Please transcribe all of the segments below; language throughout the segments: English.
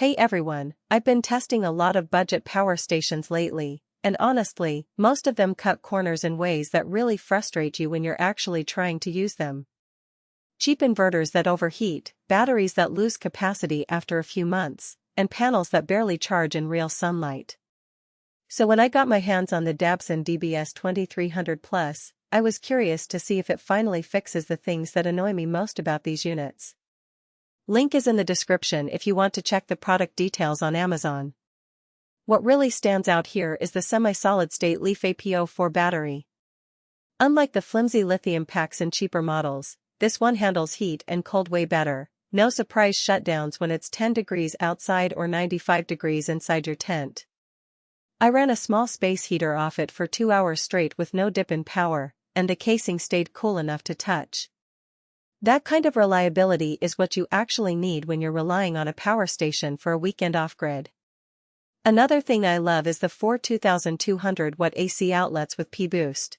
Hey everyone, I've been testing a lot of budget power stations lately, and honestly, most of them cut corners in ways that really frustrate you when you're actually trying to use them. Cheap inverters that overheat, batteries that lose capacity after a few months, and panels that barely charge in real sunlight. So when I got my hands on the Dabbsson DBS2300 Plus, I was curious to see if it finally fixes the things that annoy me most about these units. Link is in the description if you want to check the product details on Amazon. What really stands out here is the semi-solid-state LiFePO4 battery. Unlike the flimsy lithium packs in cheaper models, this one handles heat and cold way better. No surprise shutdowns when it's 10 degrees outside or 95 degrees inside your tent. I ran a small space heater off it for 2 hours straight with no dip in power, and the casing stayed cool enough to touch. That kind of reliability is what you actually need when you're relying on a power station for a weekend off-grid. Another thing I love is the 4 2200-watt AC outlets with P-Boost.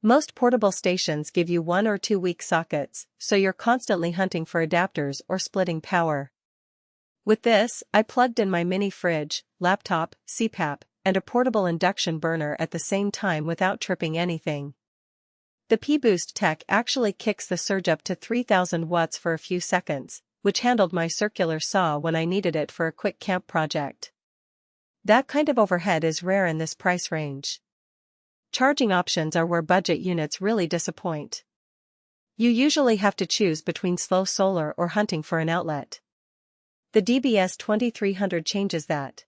Most portable stations give you 1 or 2 weak sockets, so you're constantly hunting for adapters or splitting power. With this, I plugged in my mini fridge, laptop, CPAP, and a portable induction burner at the same time without tripping anything. The P-Boost tech actually kicks the surge up to 3000 watts for a few seconds, which handled my circular saw when I needed it for a quick camp project. That kind of overhead is rare in this price range. Charging options are where budget units really disappoint. You usually have to choose between slow solar or hunting for an outlet. The DBS2300 changes that.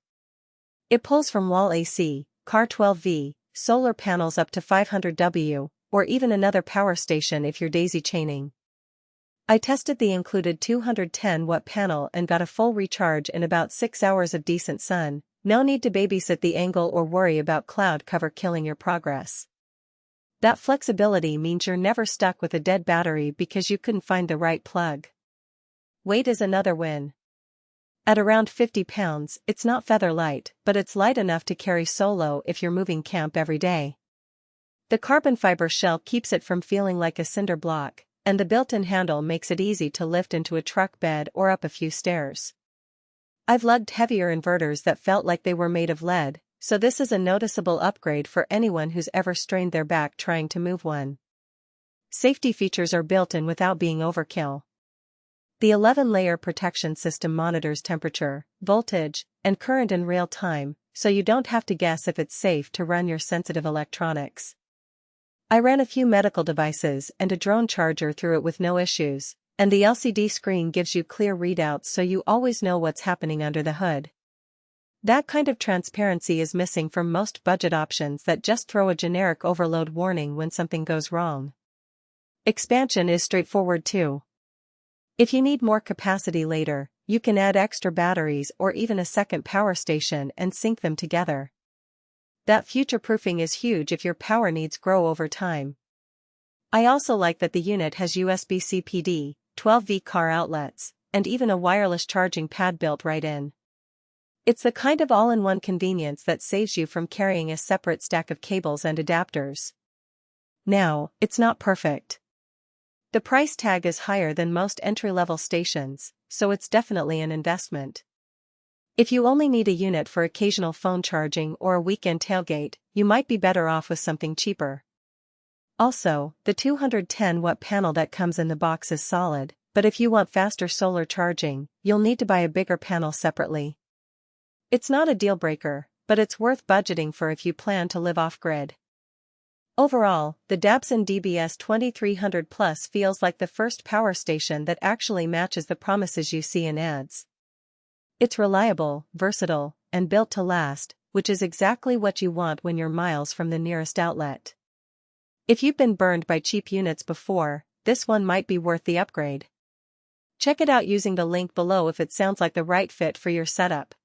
It pulls from wall AC, car 12V, solar panels up to 500W, or even another power station if you're daisy chaining. I tested the included 210-watt panel and got a full recharge in about 6 hours of decent sun. No need to babysit the angle or worry about cloud cover killing your progress. That flexibility means you're never stuck with a dead battery because you couldn't find the right plug. Weight is another win. At around 50 pounds, it's not feather light, but it's light enough to carry solo if you're moving camp every day. The carbon fiber shell keeps it from feeling like a cinder block, and the built-in handle makes it easy to lift into a truck bed or up a few stairs. I've lugged heavier inverters that felt like they were made of lead, so this is a noticeable upgrade for anyone who's ever strained their back trying to move one. Safety features are built in without being overkill. The 11-layer protection system monitors temperature, voltage, and current in real time, so you don't have to guess if it's safe to run your sensitive electronics. I ran a few medical devices and a drone charger through it with no issues, and the LCD screen gives you clear readouts so you always know what's happening under the hood. That kind of transparency is missing from most budget options that just throw a generic overload warning when something goes wrong. Expansion is straightforward too. If you need more capacity later, you can add extra batteries or even a second power station and sync them together. That future-proofing is huge if your power needs grow over time. I also like that the unit has USB-C PD, 12V car outlets, and even a wireless charging pad built right in. It's the kind of all-in-one convenience that saves you from carrying a separate stack of cables and adapters. Now, it's not perfect. The price tag is higher than most entry-level stations, so it's definitely an investment. If you only need a unit for occasional phone charging or a weekend tailgate, you might be better off with something cheaper. Also, the 210-watt panel that comes in the box is solid, but if you want faster solar charging, you'll need to buy a bigger panel separately. It's not a deal-breaker, but it's worth budgeting for if you plan to live off-grid. Overall, the Dabbsson DBS2300 Plus feels like the first power station that actually matches the promises you see in ads. It's reliable, versatile, and built to last, which is exactly what you want when you're miles from the nearest outlet. If you've been burned by cheap units before, this one might be worth the upgrade. Check it out using the link below if it sounds like the right fit for your setup.